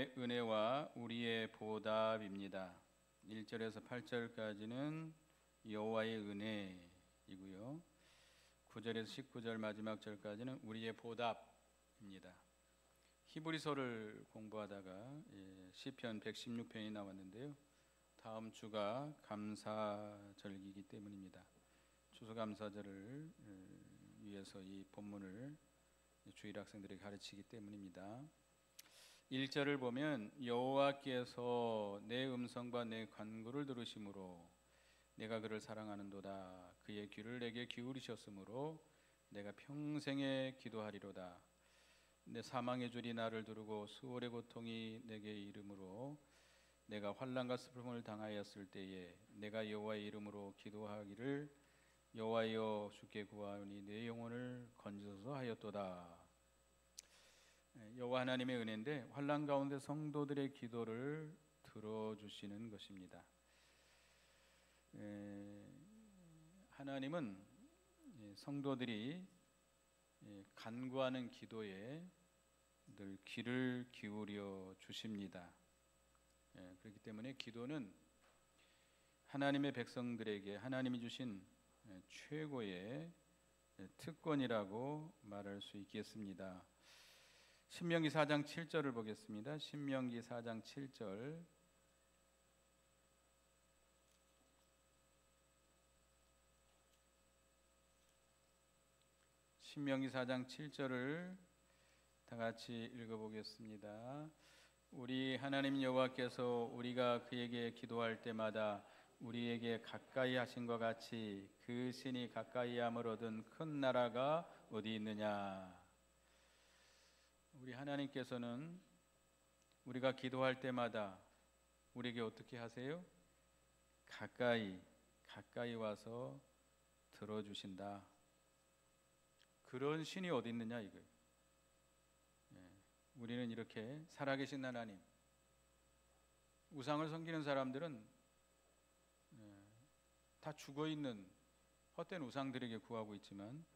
하나님의 은혜와 우리의 보답입니다. 1절에서 8절까지는 여호와의 은혜이고요. 9절에서 19절 마지막 절까지는 우리의 보답입니다. 히브리서를 공부하다가 시편 116편이 나왔는데요. 다음 주가 감사절기이기 때문입니다. 추수감사절을 위해서 이 본문을 주일 학생들에게 가르치기 때문입니다. 1절을 보면 여호와께서 내 음성과 내 간구를 들으심으로 내가 그를 사랑하는도다. 그의 귀를 내게 기울이셨으므로 내가 평생에 기도하리로다. 내 사망의 줄이 나를 두르고 수월의 고통이 내게 이름으로 내가 환난과 슬픔을 당하였을 때에 내가 여호와의 이름으로 기도하기를 여호와여 주께 구하오니 내 영혼을 건지소서 하였도다. 여호와 하나님의 은혜인데 환난 가운데 성도들의 기도를 들어주시는 것입니다. 하나님은 성도들이 간구하는 기도에 늘 귀를 기울여 주십니다. 그렇기 때문에 기도는 하나님의 백성들에게 하나님이 주신 최고의 특권이라고 말할 수 있겠습니다. 신명기 4장 7절을 보겠습니다. 신명기 4장 7절. 신명기 4장 7절을 다 같이 읽어보겠습니다. 우리 하나님 여호와께서 우리가 그에게 기도할 때마다 우리에게 가까이 하신 것 같이 그 신이 가까이함을 얻은 큰 나라가 어디 있느냐. 우리 하나님께서는 우리가 기도할 때마다 우리에게 어떻게 하세요? 가까이 와서 들어주신다. 그런 신이 어디 있느냐 이거예요. 우리는 이렇게 살아계신 하나님, 우상을 섬기는 사람들은 다 죽어있는 헛된 우상들에게 구하고 있지만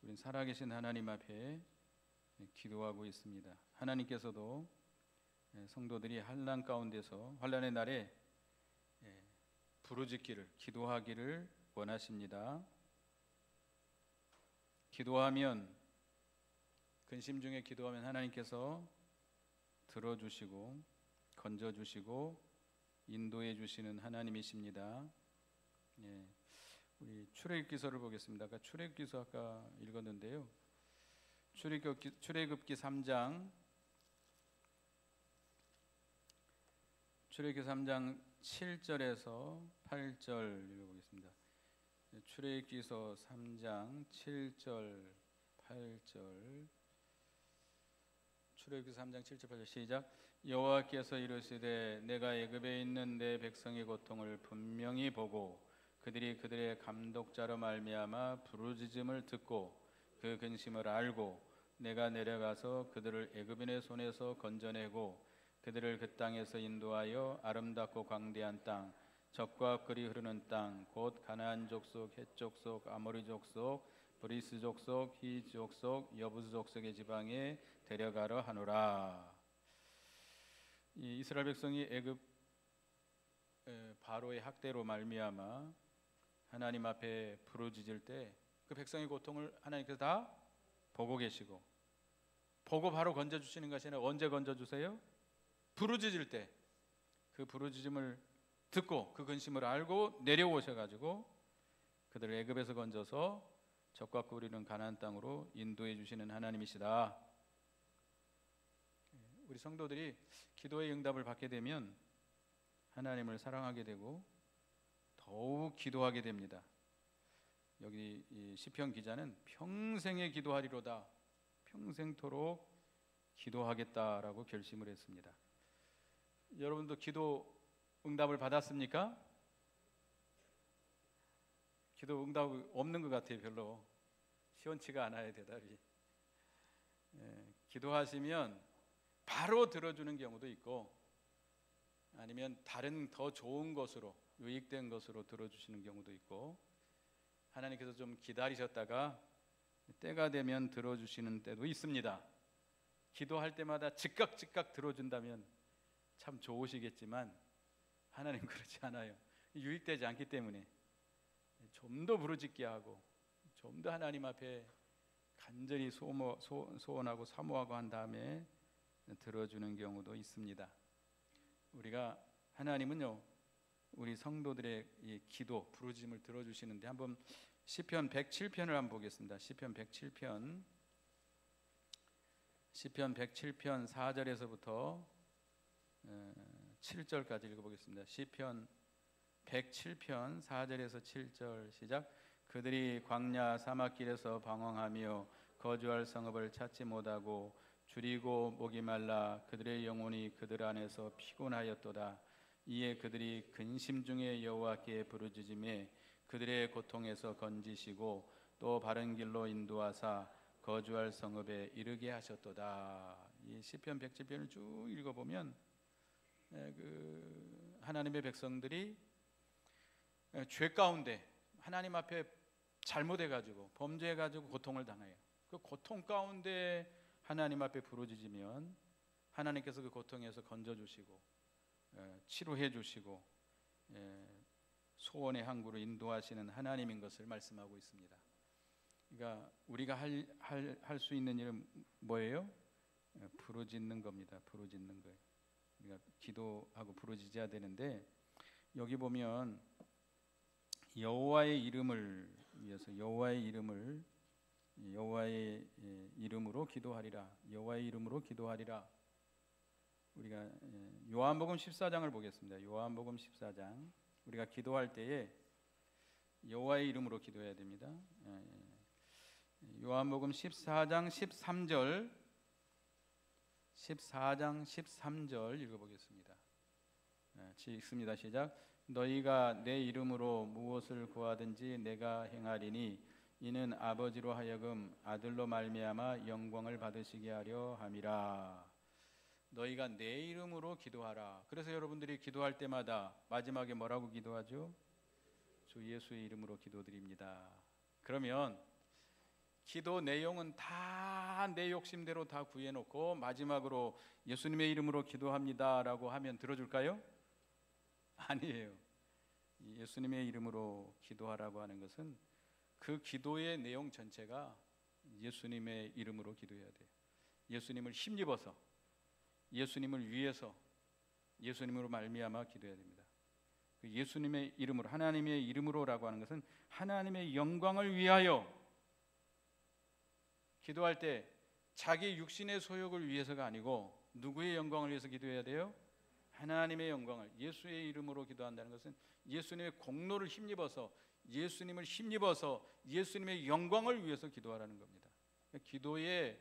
우리는 살아계신 하나님 앞에 기도하고 있습니다. 하나님께서도 성도들이 환난 가운데서 환난의 날에 부르짖기를 기도하기를 원하십니다. 기도하면 근심 중에 기도하면 하나님께서 들어주시고 건져주시고 인도해 주시는 하나님이십니다. 우리 출애굽기서를 보겠습니다. 아까 출애굽기서 아까 읽었는데요. 출애굽기 3장 7절에서 8절 읽어보겠습니다. 출애굽기서 3장 7절 8절. 출애굽기 3장 7절 8절 시작. 여호와께서 이르시되 내가 애굽에 있는 내 백성의 고통을 분명히 보고 그들이 그들의 감독자로 말미암아 부르짖음을 듣고 그 근심을 알고 내가 내려가서 그들을 애굽인의 손에서 건져내고 그들을 그 땅에서 인도하여 아름답고 광대한 땅 젖과 꿀이 흐르는 땅 곧 가나안 족속, 헷 족속, 아모리 족속, 브리스 족속, 히 족속, 여부스 족속의 지방에 데려가려 하노라. 이 이스라엘 백성이 애굽 바로의 학대로 말미암아 하나님 앞에 부르짖을 때 그 백성의 고통을 하나님께서 다 보고 계시고 보고 바로 건져주시는 것이 아니라 언제 건져주세요? 부르짖을 때 그 부르짖음을 듣고 그 근심을 알고 내려오셔가지고 그들을 애굽에서 건져서 젖과 꿀이 흐르는 가나안 땅으로 인도해 주시는 하나님이시다. 우리 성도들이 기도의 응답을 받게 되면 하나님을 사랑하게 되고 더욱 기도하게 됩니다. 여기 이 시편 기자는 평생에 기도하리로다. 평생토록 기도하겠다라고 결심을 했습니다. 여러분도 기도 응답을 받았습니까? 기도 응답 없는 것 같아요. 별로 시원치가 않아요. 대답이. 기도하시면 바로 들어주는 경우도 있고 아니면 다른 더 좋은 것으로 유익된 것으로 들어주시는 경우도 있고 하나님께서 좀 기다리셨다가 때가 되면 들어주시는 때도 있습니다. 기도할 때마다 즉각 들어준다면 참 좋으시겠지만 하나님 그렇지 않아요. 유익되지 않기 때문에 좀 더 부르짖게 하고 좀 더 하나님 앞에 간절히 소원하고 사모하고 한 다음에 들어주는 경우도 있습니다. 우리가 하나님은요, 우리 성도들의 이 기도 부르짖음을 들어주시는데 한번 시편 107편을 한번 보겠습니다. 시편 107편 4절에서부터 7절까지 읽어보겠습니다. 시편 107편 4절에서 7절 시작. 그들이 광야 사막길에서 방황하며 거주할 성읍을 찾지 못하고 줄이고 목이 말라 그들의 영혼이 그들 안에서 피곤하였도다. 이에 그들이 근심 중에 여호와께 부르짖으며 그들의 고통에서 건지시고 또 바른 길로 인도하사 거주할 성읍에 이르게 하셨도다. 이 시편 107편을 쭉 읽어보면 그 하나님의 백성들이 죄 가운데 하나님 앞에 잘못해가지고 범죄해가지고 고통을 당해요. 그 고통 가운데 하나님 앞에 부르짖으면 하나님께서 그 고통에서 건져주시고 치료해주시고 소원의 항구로 인도하시는 하나님인 것을 말씀하고 있습니다. 그러니까 우리가 할 수 있는 일은 뭐예요? 부르짖는 겁니다. 부르짖는 거예요. 우리가 기도하고 부르짖어야 되는데 여기 보면 여호와의 이름을 위해서 여호와의 이름으로 기도하리라. 여호와의 이름으로 기도하리라. 우리가 요한복음 14장을 보겠습니다. 요한복음 14장. 우리가 기도할 때에 여호와의 이름으로 기도해야 됩니다. 요한복음 14장 13절 읽어보겠습니다. 읽습니다. 시작. 너희가 내 이름으로 무엇을 구하든지 내가 행하리니 이는 아버지로 하여금 아들로 말미암아 영광을 받으시게 하려 함이라. 너희가 내 이름으로 기도하라. 그래서 여러분들이 기도할 때마다 마지막에 뭐라고 기도하죠? 주 예수의 이름으로 기도드립니다. 그러면 기도 내용은 다 내 욕심대로 다 구해놓고 마지막으로 예수님의 이름으로 기도합니다라고 하면 들어줄까요? 아니에요. 예수님의 이름으로 기도하라고 하는 것은 그 기도의 내용 전체가 예수님의 이름으로 기도해야 돼요. 예수님을 힘입어서, 예수님을 위해서, 예수님으로 말미암아 기도해야 됩니다. 그 예수님의 이름으로, 하나님의 이름으로라고 하는 것은 하나님의 영광을 위하여 기도할 때 자기 육신의 소욕을 위해서가 아니고 누구의 영광을 위해서 기도해야 돼요? 하나님의 영광을, 예수의 이름으로 기도한다는 것은 예수님의 공로를 힘입어서, 예수님을 힘입어서 예수님의 영광을 위해서 기도하라는 겁니다. 기도의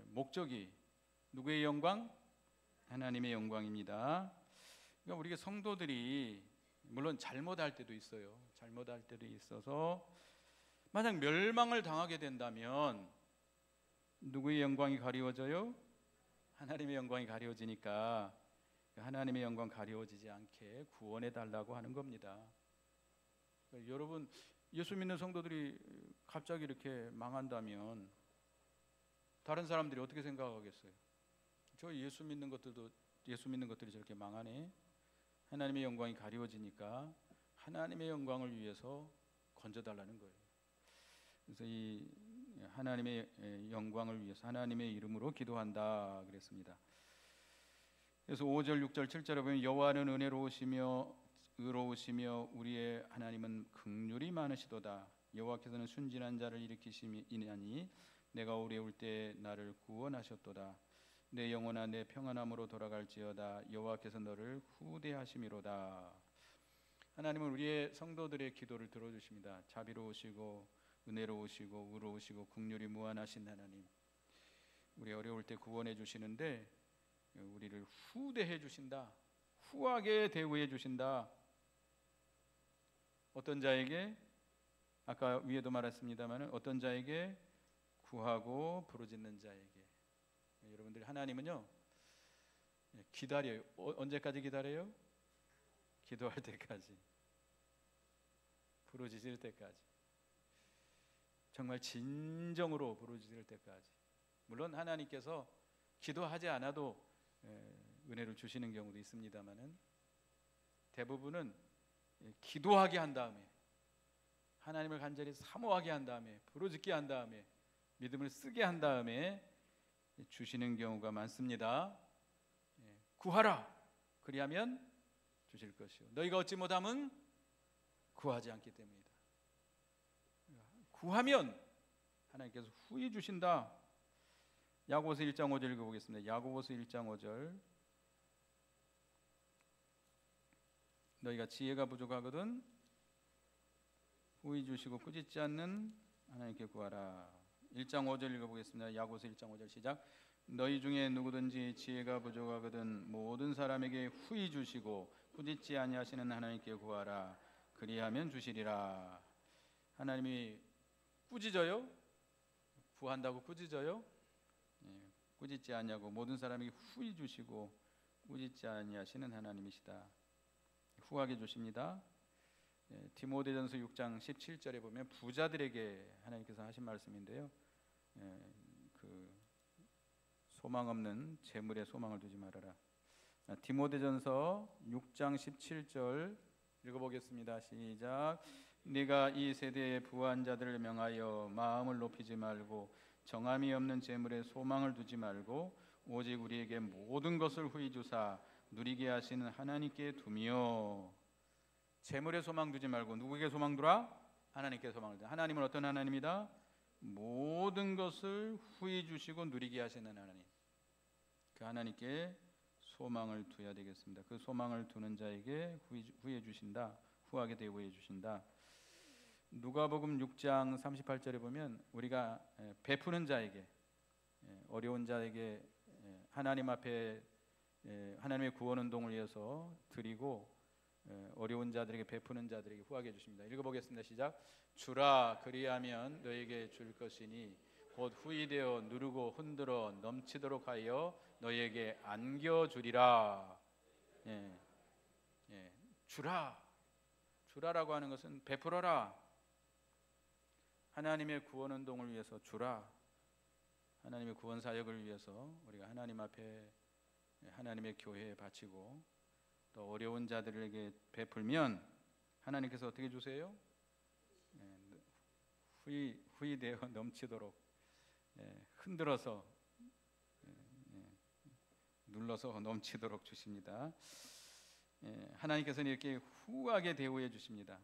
목적이 누구의 영광? 하나님의 영광입니다. 그러니까 우리가 성도들이 물론 잘못할 때도 있어요. 잘못할 때도 있어서 만약 멸망을 당하게 된다면 누구의 영광이 가리워져요? 하나님의 영광이 가리워지니까 하나님의 영광 가리워지지 않게 구원해 달라고 하는 겁니다. 그러니까 여러분, 예수 믿는 성도들이 갑자기 이렇게 망한다면 다른 사람들이 어떻게 생각하겠어요? 저 예수 믿는 것들이 저렇게 망하네. 하나님의 영광이 가리워지니까 하나님의 영광을 위해서 건져달라는 거예요. 그래서 이 하나님의 영광을 위해서 하나님의 이름으로 기도한다 그랬습니다. 그래서 5절, 6절, 7절에 보면 여호와는 은혜로우시며 의로우시며 우리의 하나님은 긍휼이 많으시도다. 여호와께서는 순진한 자를 일으키시니니 내가 어려울 때 나를 구원하셨도다. 내 영혼아 내 평안함으로 돌아갈지어다. 여호와께서 너를 후대하심이로다. 하나님은 우리의 성도들의 기도를 들어주십니다. 자비로우시고 은혜로우시고 의로우시고 긍휼이 무한하신 하나님, 우리 어려울 때 구원해 주시는데 우리를 후대해 주신다. 후하게 대우해 주신다. 어떤 자에게? 아까 위에도 말했습니다만 어떤 자에게? 구하고 부르짖는 자에게. 여러분들, 하나님은요 기다려요. 언제까지 기다려요? 기도할 때까지, 부르짖을 때까지, 정말 진정으로 부르짖을 때까지. 물론 하나님께서 기도하지 않아도 은혜를 주시는 경우도 있습니다만은 대부분은 기도하게 한 다음에 하나님을 간절히 사모하게 한 다음에 부르짖게 한 다음에 믿음을 쓰게 한 다음에 주시는 경우가 많습니다. 구하라 그리하면 주실 것이요 너희가 얻지 못함은 구하지 않기 때문이다. 구하면 하나님께서 후히 주신다. 야고보서 1장 5절 읽어보겠습니다. 야고보서 1장 5절 너희가 지혜가 부족하거든 후히 주시고 꾸짖지 않는 하나님께 구하라. 1장 5절 읽어보겠습니다. 야고보서 1장 5절 시작. 너희 중에 누구든지 지혜가 부족하거든 모든 사람에게 후히 주시고 꾸짖지 아니하시는 하나님께 구하라. 그리하면 주시리라. 하나님이 꾸짖어요? 구한다고 꾸짖어요? 꾸짖지 아니하고 모든 사람에게 후히 주시고 꾸짖지 아니하시는 하나님이시다. 후하게 주십니다. 디모데전서 6장 17절에 보면 부자들에게 하나님께서 하신 말씀인데요. 그 소망 없는 재물에 소망을 두지 말아라. 디모데전서 6장 17절 읽어보겠습니다. 시작. 네가 이 세대의 부한 자들을 명하여 마음을 높이지 말고 정함이 없는 재물에 소망을 두지 말고 오직 우리에게 모든 것을 후히 주사 누리게 하시는 하나님께 두며. 재물에 소망 두지 말고 누구에게 소망 두라? 하나님께 소망을 두라. 하나님은 어떤 하나님이다? 모든 것을 후히 주시고 누리게 하시는 하나님. 그 하나님께 소망을 두어야 되겠습니다. 그 소망을 두는 자에게 후해 주신다. 후하게 대우해 주신다. 누가복음 6장 38절에 보면 우리가 베푸는 자에게 어려운 자에게 하나님 앞에 하나님의 구원 운동을 위해서 드리고 어려운 자들에게 베푸는 자들에게 후하게 주십니다. 읽어보겠습니다. 시작. 주라 그리하면 너에게 줄 것이니 곧 후히 되어 누르고 흔들어 넘치도록 하여 너에게 안겨주리라. 주라라고 하는 것은 베풀어라. 하나님의 구원 운동을 위해서 주라. 하나님의 구원 사역을 위해서 우리가 하나님 앞에 하나님의 교회에 바치고 또 어려운 자들에게 베풀면 하나님께서 어떻게 주세요? 후히 되어 넘치도록 흔들어서 눌러서 넘치도록 주십니다. 하나님께서는 이렇게 후하게 대우해 주십니다.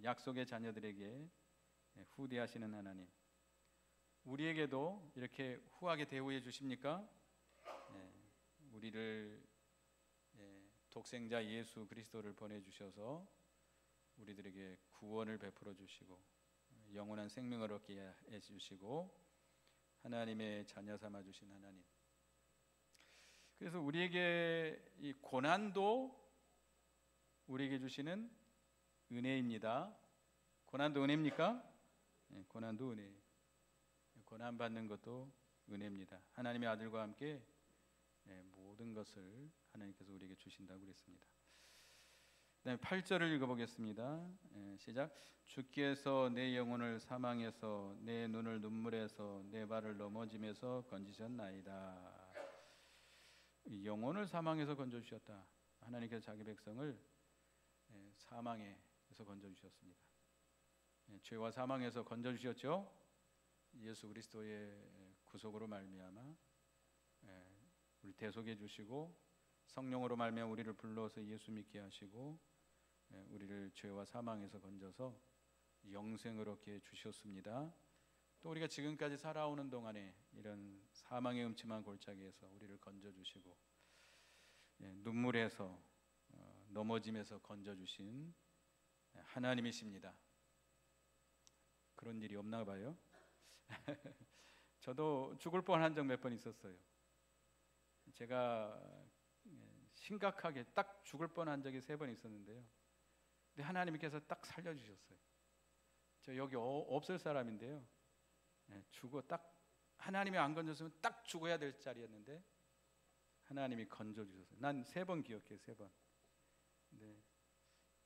약속의 자녀들에게 후대하시는 하나님. 우리에게도 이렇게 후하게 대우해 주십니까? 우리를 독생자 예수 그리스도를 보내주셔서 우리들에게 구원을 베풀어 주시고 영원한 생명을 얻게 해주시고 하나님의 자녀 삼아 주신 하나님. 그래서 우리에게 이 고난도 우리에게 주시는 은혜입니다. 고난도 은혜입니까? 고난도 은혜. 고난 받는 것도 은혜입니다. 하나님의 아들과 함께 모든 것을 하나님께서 우리에게 주신다고 그랬습니다. 그다음에 8절을 읽어보겠습니다. 시작. 주께서 내 영혼을 사망에서 내 눈을 눈물에서 내 발을 넘어짐에서 건지셨나이다. 영혼을 사망에서 건져주셨다. 하나님께서 자기 백성을 사망에서 건져주셨습니다. 죄와 사망에서 건져주셨죠. 예수 그리스도의 구속으로 말미암아 우리 대속해 주시고 성령으로 말미암아 우리를 불러서 예수 믿게 하시고 우리를 죄와 사망에서 건져서 영생을 얻게 주셨습니다. 또 우리가 지금까지 살아오는 동안에 이런 사망의 음침한 골짜기에서 우리를 건져주시고 눈물에서 넘어짐에서 건져주신 하나님이십니다. 그런 일이 없나 봐요. 저도 죽을 뻔한 적 몇 번 있었어요. 제가 심각하게 딱 죽을 뻔한 적이 3번 있었는데요. 근데 하나님께서 딱 살려주셨어요. 저 여기 없을 사람인데요. 죽어 딱 하나님이 안 건졌으면 딱 죽어야 될 자리였는데 하나님이 건져주셨어요. 난 3번 기억해요. 3번. 근데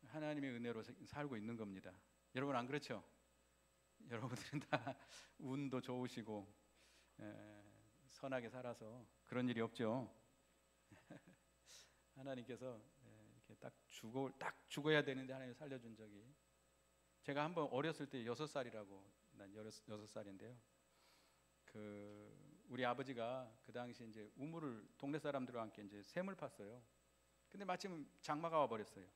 하나님의 은혜로 살고 있는 겁니다. 여러분 안 그렇죠? 여러분들은 다 운도 좋으시고 선하게 살아서 그런 일이 없죠. 하나님께서 이렇게 딱 죽어야 되는데 하나님 살려준 적이, 제가 한번 어렸을 때 6살이라고, 난 6살인데요. 우리 아버지가 그 당시 이제 우물을 동네 사람들과 함께 이제 샘을 팠어요. 근데 마침 장마가 와 버렸어요.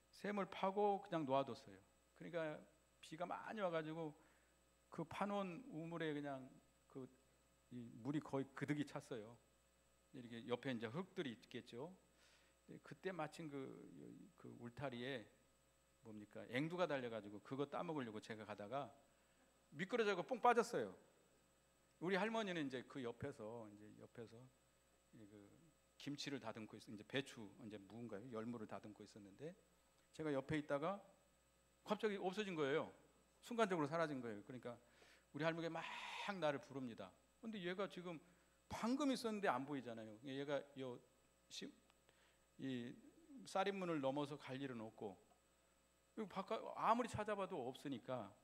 샘을 파고 그냥 놓아뒀어요. 그러니까 비가 많이 와가지고 그 파놓은 우물에 그냥 이 물이 거의 그득이 찼어요. 이렇게 옆에 이제 흙들이 있겠죠. 그때 마침 그 울타리에 뭡니까, 앵두가 달려가지고 그거 따먹으려고 제가 가다가 미끄러져서 뽕 빠졌어요. 우리 할머니는 이제 그 옆에서 그 김치를 다듬고 이제 배추 이제 무인가요? 열무를 다듬고 있었는데 제가 옆에 있다가 갑자기 없어진 거예요. 순간적으로 사라진 거예요. 그러니까 우리 할머니가 막 나를 부릅니다. 근데 얘가 지금 방금 있었는데 안 보이잖아요. 얘가 이 쌀인문을 넘어서 갈 일은 없고 바깥 아무리 찾아봐도 없으니까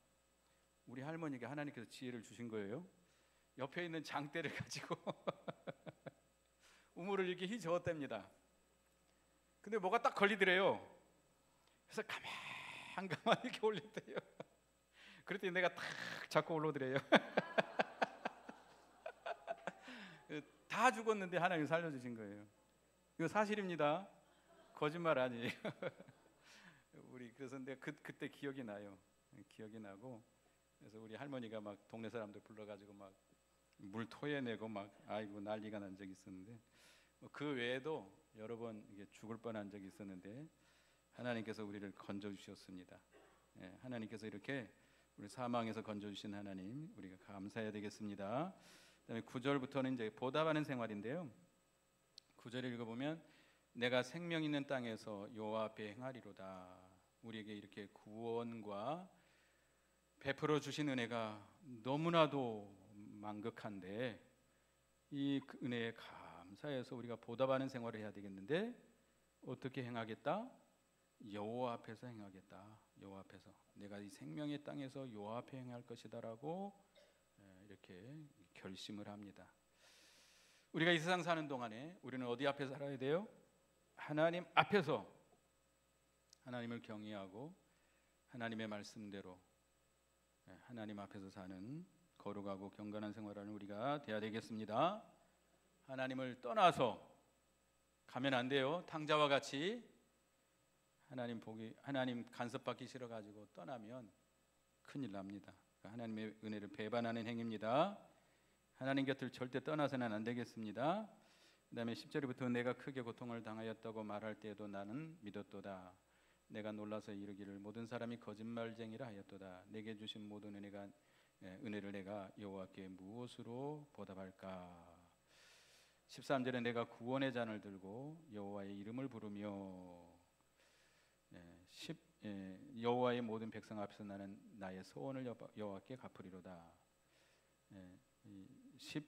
우리 할머니가 하나님께서 지혜를 주신 거예요. 옆에 있는 장대를 가지고 우물을 이렇게 휘저었답니다. 근데 뭐가 딱 걸리더래요. 그래서 가만 이렇게 올렸대요. 그랬더니 내가 탁 잡고 올라오더래요. 다 죽었는데 하나님 살려주신 거예요. 이거 사실입니다. 거짓말 아니에요. 그래서 내가 그때 기억이 나요. 기억이 나고, 그래서 우리 할머니가 막 동네 사람들 불러가지고 막 물 토해내고 막 아이고 난리가 난 적이 있었는데, 그 외에도 여러 번 이게 죽을 뻔한 적이 있었는데 하나님께서 우리를 건져 주셨습니다. 하나님께서 이렇게 우리 사망에서 건져 주신 하나님, 우리가 감사해야 되겠습니다. 그다음에 9절부터는 이제 보답하는 생활인데요. 9절을 읽어보면 내가 생명 있는 땅에서 여호와 앞에 행하리로다. 우리에게 이렇게 구원과 베풀어 주신 은혜가 너무나도 만극한데 이 은혜에 감사해서 우리가 보답하는 생활을 해야 되겠는데 어떻게 행하겠다? 여호와 앞에서 행하겠다. 여호와 앞에서 내가 이 생명의 땅에서 여호와 앞에 행할 것이다라고 이렇게 결심을 합니다. 우리가 이 세상 사는 동안에 우리는 어디 앞에 살아야 돼요? 하나님 앞에서 하나님을 경외하고 하나님의 말씀대로 하나님 앞에서 사는 거룩하고 경건한 생활하는 우리가 되어야 되겠습니다. 하나님을 떠나서 가면 안 돼요. 탕자와 같이 하나님 간섭받기 싫어가지고 떠나면 큰일 납니다. 하나님의 은혜를 배반하는 행위입니다. 하나님 곁을 절대 떠나서는 안 되겠습니다. 그 다음에 10절부터 내가 크게 고통을 당하였다고 말할 때에도 나는 믿었도다. 내가 놀라서 이르기를 모든 사람이 거짓말쟁이라 하였도다. 내게 주신 모든 은혜를 내가 여호와께 무엇으로 보답할까? 13절에 내가 구원의 잔을 들고 여호와의 이름을 부르며 여호와의 모든 백성 앞에서 나는 나의 소원을 여호와께 갚으리로다. 16,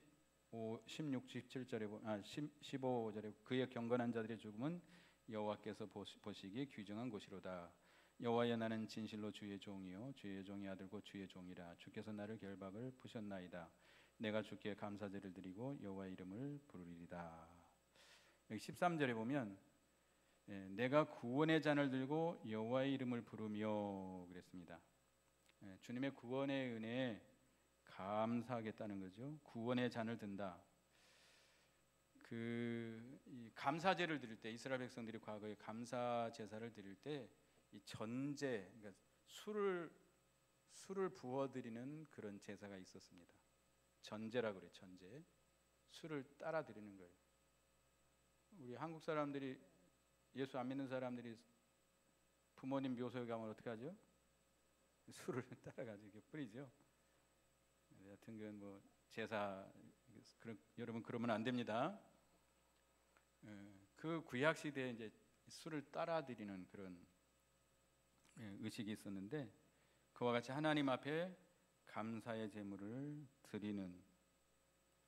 17절에 15절에 그의 경건한 자들의 죽음은 여호와께서 보시기에 귀정한 곳이로다. 여호와여 나는 진실로 주의 종이요 주의 종의 아들고 주의 종이라. 주께서 나를 결박을 푸셨나이다. 내가 주께 감사제를 드리고 여호와의 이름을 부르리이다. 여기 13절에 보면 내가 구원의 잔을 들고 여호와의 이름을 부르며 그랬습니다. 주님의 구원의 은혜에 감사하겠다는 거죠. 구원의 잔을 든다. 이 감사제를 드릴 때 이스라엘 백성들이 과거에 감사 제사를 드릴 때 이 전제, 그러니까 술을 부어 드리는 그런 제사가 있었습니다. 전제라고 그래요. 전제. 술을 따라 드리는 거예요. 우리 한국 사람들이 예수 안 믿는 사람들이 부모님 묘소에 가면 어떻게 하죠? 술을 따라가지고 이렇게 뿌리죠. 여하튼 그 제사 여러분 그러면 안 됩니다. 그 구약 시대에 이제 술을 따라 드리는 그런 의식이 있었는데 그와 같이 하나님 앞에 감사의 제물을 드리는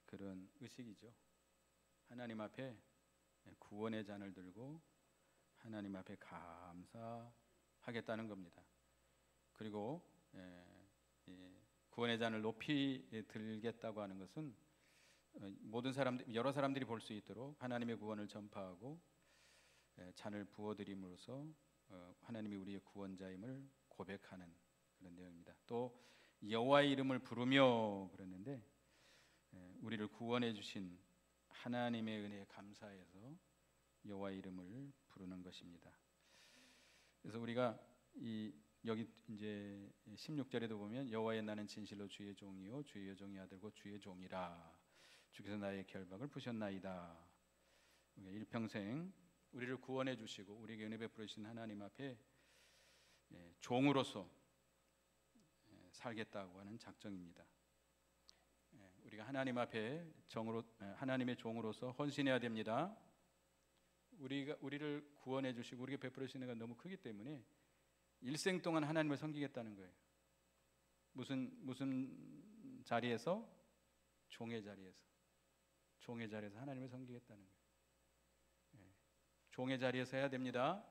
그런 의식이죠. 하나님 앞에 구원의 잔을 들고 하나님 앞에 감사하겠다는 겁니다. 그리고 구원의 잔을 높이 들겠다고 하는 것은 모든 사람들, 여러 사람들이 볼 수 있도록 하나님의 구원을 전파하고 잔을 부어드림으로써 하나님이 우리의 구원자임을 고백하는 그런 내용입니다. 또 여호와의 이름을 부르며 그랬는데 우리를 구원해 주신 하나님의 은혜에 감사해서 여호와의 이름을 부르는 것입니다. 그래서 우리가 여기 이제 16절에도 보면 여호와의 나는 진실로 주의 종이요 주의 여종의 아들고 주의 종이라 주께서 나의 결박을 푸셨나이다. 우리가 일평생 우리를 구원해 주시고 우리에게 은혜 베풀어 주신 하나님 앞에 종으로서 살겠다고 하는 작정입니다. 우리가 하나님 앞에 하나님의 종으로서 헌신해야 됩니다. 우리를 구원해 주시고 우리에게 베풀어 주시는 건 너무 크기 때문에 일생 동안 하나님을 섬기겠다는 거예요. 무슨 자리에서? 종의 자리에서 하나님을 섬기겠다는 거예요. 종의 자리에서 해야 됩니다.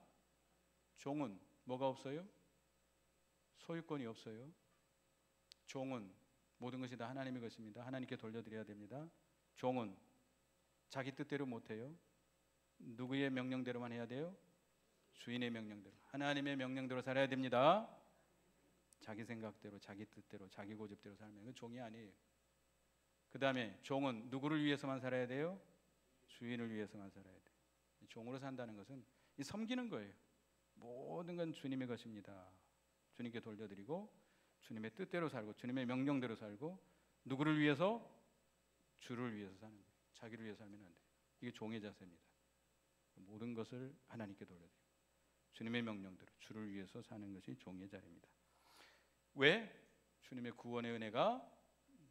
종은 뭐가 없어요? 소유권이 없어요. 종은 모든 것이 다 하나님의 것입니다. 하나님께 돌려드려야 됩니다. 종은 자기 뜻대로 못해요. 누구의 명령대로만 해야 돼요? 주인의 명령대로, 하나님의 명령대로 살아야 됩니다. 자기 생각대로, 자기 뜻대로, 자기 고집대로 살면 그건 종이 아니에요. 그 다음에 종은 누구를 위해서만 살아야 돼요? 주인을 위해서만 살아야 돼요. 종으로 산다는 것은 섬기는 거예요. 모든 건 주님의 것입니다. 주님께 돌려드리고 주님의 뜻대로 살고 주님의 명령대로 살고 누구를 위해서? 주를 위해서 사는 거예요. 자기를 위해서 살면 안 돼요. 이게 종의 자세입니다. 모든 것을 하나님께 돌려드리고 주님의 명령대로 주를 위해서 사는 것이 종의 자리입니다. 왜? 주님의 구원의 은혜가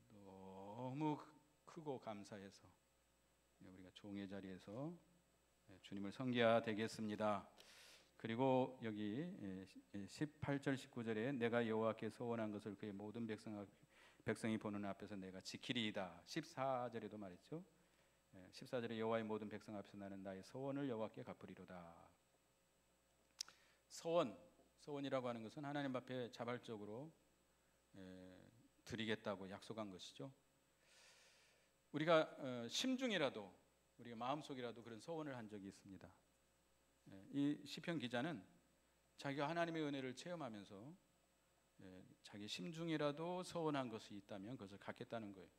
너무 크고 감사해서 우리가 종의 자리에서 주님을 섬겨야 되겠습니다. 그리고 여기 18절 19절에 내가 여호와께 소원한 것을 그의 모든 백성이 보는 앞에서 내가 지키리이다. 14절에도 말했죠. 14절에 여호와의 모든 백성 앞에서 나는 나의 소원을 여호와께 갚으리로다. 소원이라고 하는 것은 하나님 앞에 자발적으로 드리겠다고 약속한 것이죠. 우리가 심중이라도 우리가 마음속이라도 그런 소원을 한 적이 있습니다. 이 시편 기자는 자기가 하나님의 은혜를 체험하면서 자기 심중이라도 소원한 것이 있다면 그것을 갖겠다는 거예요.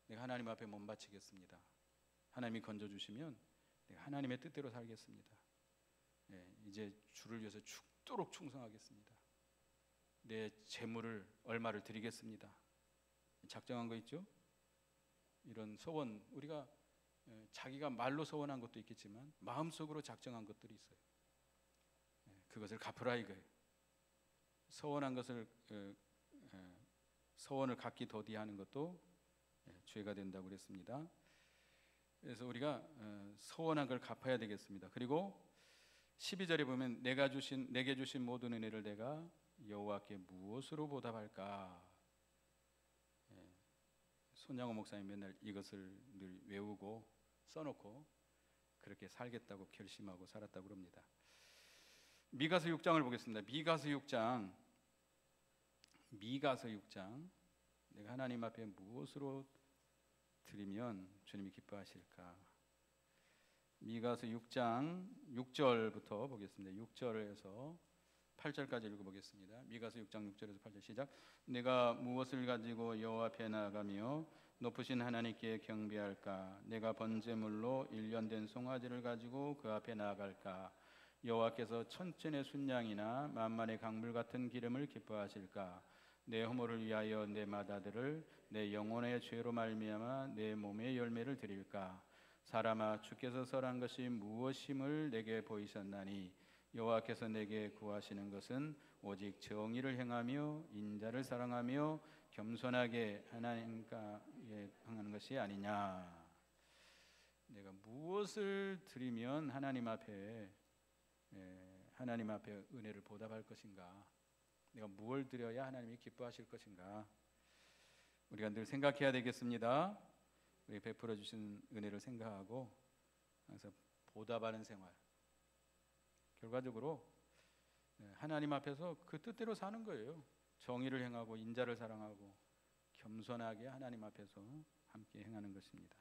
내가 하나님 앞에 몸 바치겠습니다. 하나님이 건져주시면 내가 하나님의 뜻대로 살겠습니다. 이제 주를 위해서 죽도록 충성하겠습니다. 내 재물을 얼마를 드리겠습니다. 작정한 거 있죠? 이런 소원, 우리가 자기가 말로 소원한 것도 있겠지만 마음속으로 작정한 것들이 있어요. 그것을 갚으라 이거예요. 소원한 것을 소원을 갖기 더디하는 것도 죄가 된다고 그랬습니다. 그래서 우리가 소원한 걸 갚아야 되겠습니다. 그리고 12절에 보면 내게 주신 모든 은혜를 내가 여호와께 무엇으로 보답할까? 손양호 목사님 맨날 이것을 늘 외우고 써놓고 그렇게 살겠다고 결심하고 살았다고 그럽니다. 미가서 6장을 보겠습니다. 미가서 6장 내가 하나님 앞에 무엇으로 드리면 주님이 기뻐하실까? 미가서 6장 6절부터 보겠습니다. 6절에서 8절까지 읽어보겠습니다. 미가서 6장 6절에서 8절 시작. 내가 무엇을 가지고 여호와 앞에 나아가며 높으신 하나님께 경배할까? 내가 번제물로 1년 된 송아지를 가지고 그 앞에 나아갈까? 여호와께서 천천의 순양이나 만만의 강물 같은 기름을 기뻐하실까? 내 허물을 위하여 내 맏아들을 내 영혼의 죄로 말미암아 내 몸의 열매를 드릴까? 사람아 주께서 설한 것이 무엇임을 내게 보이셨나니 여호와께서 내게 구하시는 것은 오직 정의를 행하며 인자를 사랑하며 겸손하게 하나님께 행하는 것이 아니냐. 내가 무엇을 드리면 하나님 앞에 은혜를 보답할 것인가? 내가 무엇을 드려야 하나님이 기뻐하실 것인가? 우리가 늘 생각해야 되겠습니다. 우리 베풀어 주신 은혜를 생각하고 항상 보답하는 생활. 결과적으로 하나님 앞에서 그 뜻대로 사는 거예요. 정의를 행하고 인자를 사랑하고 겸손하게 하나님 앞에서 함께 행하는 것입니다.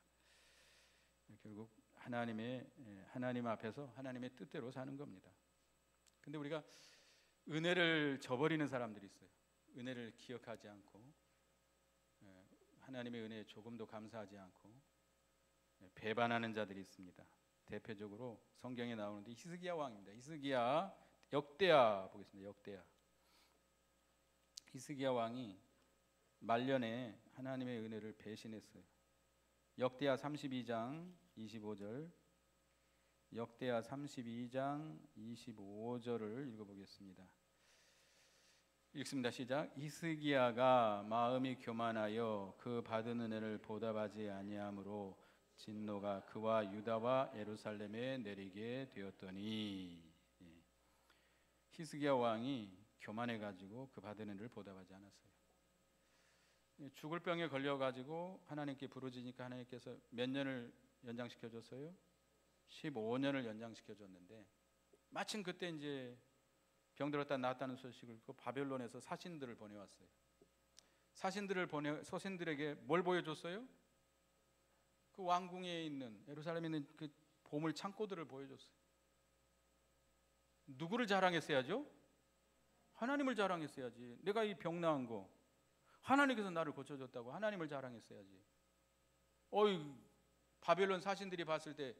결국 하나님 앞에서 하나님의 뜻대로 사는 겁니다. 근데 우리가 은혜를 저버리는 사람들이 있어요. 은혜를 기억하지 않고 하나님의 은혜에 조금도 감사하지 않고 배반하는 자들이 있습니다. 대표적으로 성경에 나오는데 히스기야 왕입니다. 히스기야 역대하 보겠습니다. 역대하. 히스기야 왕이 말년에 하나님의 은혜를 배신했어요. 역대하 32장 25절, 역대하 32장 25절을 읽어보겠습니다. 읽습니다. 시작. 히스기야가 마음이 교만하여 그 받은 은혜를 보답하지 아니하므로 진노가 그와 유다와 예루살렘에 내리게 되었더니. 히스기야 왕이 교만해가지고 그 받은 은혜를 보답하지 않았어요. 죽을 병에 걸려가지고 하나님께 부르짖으니까 하나님께서 몇 년을 연장시켜줬어요? 15년을 연장시켜줬는데 마침 그때 이제 병들었다 나았다는 소식을 듣고 바벨론에서 사신들을 보내왔어요. 서신들에게 뭘 보여줬어요? 그 왕궁에 있는 예루살렘에 있는 그 보물 창고들을 보여줬어요. 누구를 자랑했어야죠? 하나님을 자랑했어야지. 내가 이 병 나은 거 하나님께서 나를 고쳐줬다고 하나님을 자랑했어야지. 바벨론 사신들이 봤을 때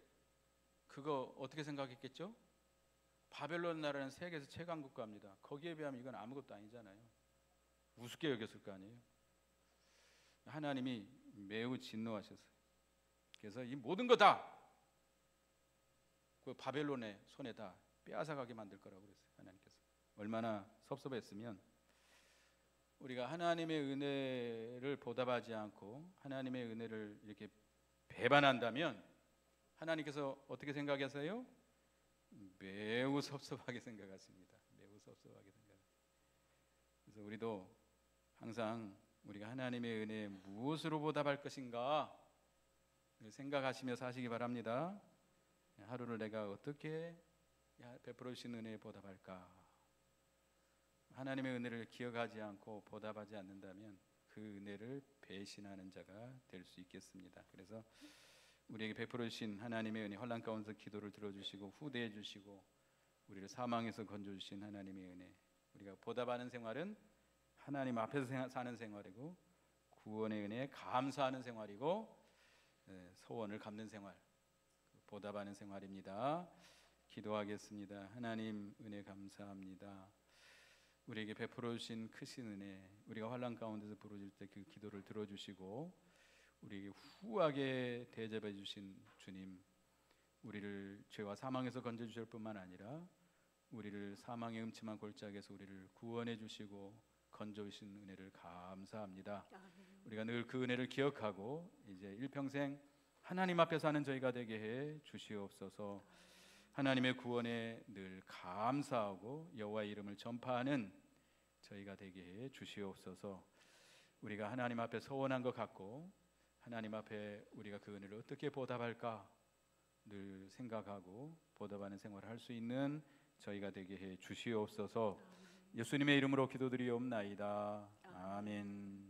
그거 어떻게 생각했겠죠? 바벨론 나라는 세계에서 최강 국가입니다. 거기에 비하면 이건 아무것도 아니잖아요. 우습게 여겼을 거 아니에요. 하나님이 매우 진노하셨어요. 그래서 이 모든 거 다 그 바벨론의 손에 다 빼앗아가게 만들 거라고 그랬어요. 하나님께서. 얼마나 섭섭했으면 우리가 하나님의 은혜를 보답하지 않고 하나님의 은혜를 이렇게 배반한다면 하나님께서 어떻게 생각하세요? 매우 섭섭하게 생각하십니다. 매우 섭섭하게 생각합니다. 그래서 우리도 항상 우리가 하나님의 은혜에 무엇으로 보답할 것인가 생각하시며 사시기 바랍니다. 하루를 내가 어떻게 베풀어 주신 은혜에 보답할까? 하나님의 은혜를 기억하지 않고 보답하지 않는다면 그 은혜를 배신하는 자가 될 수 있겠습니다. 그래서 우리에게 베풀어 주신 하나님의 은혜, 환난 가운데서 기도를 들어주시고 후대해 주시고 우리를 사망에서 건져주신 하나님의 은혜, 우리가 보답하는 생활은 하나님 앞에서 사는 생활이고 구원의 은혜에 감사하는 생활이고 소원을 갚는 생활, 보답하는 생활입니다. 기도하겠습니다. 하나님 은혜 감사합니다. 우리에게 베풀어 주신 크신 은혜, 우리가 환난 가운데서 부르짖을 때 그 기도를 들어주시고 우리에게 후하게 대접해 주신 주님, 우리를 죄와 사망에서 건져 주실 뿐만 아니라 우리를 사망의 음침한 골짜기에서 우리를 구원해 주시고 건져 주신 은혜를 감사합니다. 우리가 늘 그 은혜를 기억하고 이제 일평생 하나님 앞에 사는 저희가 되게 해 주시옵소서. 하나님의 구원에 늘 감사하고 여호와의 이름을 전파하는 저희가 되게 해 주시옵소서. 우리가 하나님 앞에 서원한 것 같고 하나님 앞에 우리가 그 은혜를 어떻게 보답할까 늘 생각하고 보답하는 생활을 할 수 있는 저희가 되게 해 주시옵소서. 예수님의 이름으로 기도드리옵나이다. 아멘.